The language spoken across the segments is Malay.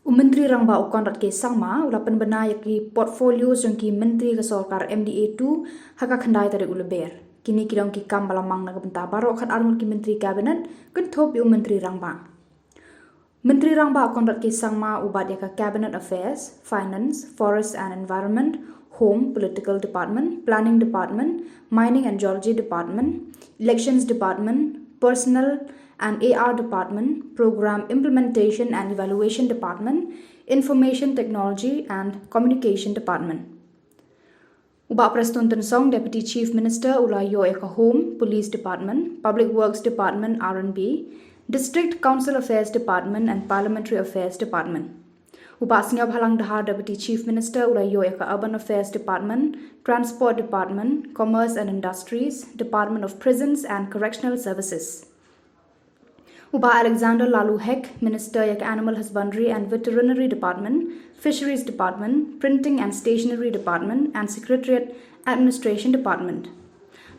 Myntri Rangbah Conrad ke Sangma ula pynbna yaki portfolio jong ki Myntri ke Sorkar MDA II haka khandai tarik Lber. Kini kidong ki kam mang na bynta baroh khat armut ki Myntri Cabinet kynthup Myntri Rangbah. Myntri Rangbah Conrad ke Sangma ubat yaka Cabinet Affairs, Finance, Forest and Environment, Home, Political Department, Planning Department, Mining and Geology Department, Elections Department, Personnel and AR Department, Program Implementation and Evaluation Department, Information Technology and Communication Department. Uba Prestonton Song Deputy Chief Minister Ulayo Eka Home, Police Department, Public Works Department R&B, District Council Affairs Department and Parliamentary Affairs Department. Uba Singap Halang Dahar Deputy Chief Minister Ulayo Eka Urban Affairs Department, Transport Department, Commerce and Industries, Department of Prisons and Correctional Services. Uba Alexander Lalu Hek, Minister Yak Animal Husbandry and Veterinary Department, Fisheries Department, Printing and Stationery Department, and Secretariat Administration Department.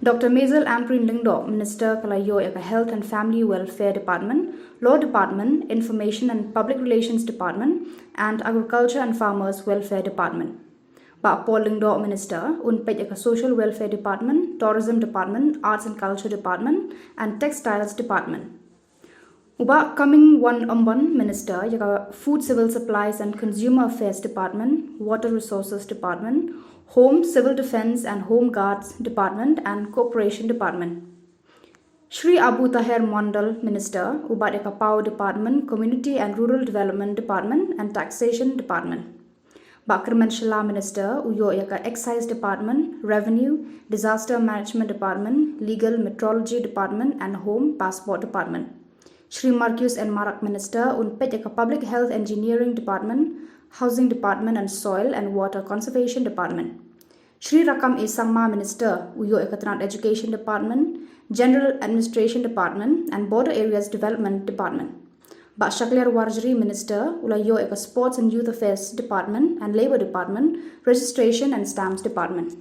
Dr. Mazel Amprin Lingdo, Minister Kalayo Yak Health and Family Welfare Department, Law Department, Information and Public Relations Department, and Agriculture and Farmers Welfare Department. Ba Paul Lingdo, Minister, Unpet Yak Social Welfare Department, Tourism Department, Arts and Culture Department, and Textiles Department. Uba coming one Minister, yaka Food Civil Supplies and Consumer Affairs Department, Water Resources Department, Home, Civil Defense and Home Guards Department, and Corporation Department. Shri Abu Tahir Mondal, Minister, uba yaka Power Department, Community and Rural Development Department, and Taxation Department. Bakraman Shala Minister, uyo yaka Excise Department, Revenue, Disaster Management Department, Legal Metrology Department, and Home Passport Department. Shri Marcus and Marak Minister, Unpet Yaka Public Health Engineering Department, Housing Department and Soil and Water Conservation Department. Shri Rakam E Sangma Minister, Uyo Ekatranat Education Department, General Administration Department, and Border Areas Development Department. Shakler Warjari Minister, Ulayo Eka Sports and Youth Affairs Department and Labour Department, Registration and Stamps Department.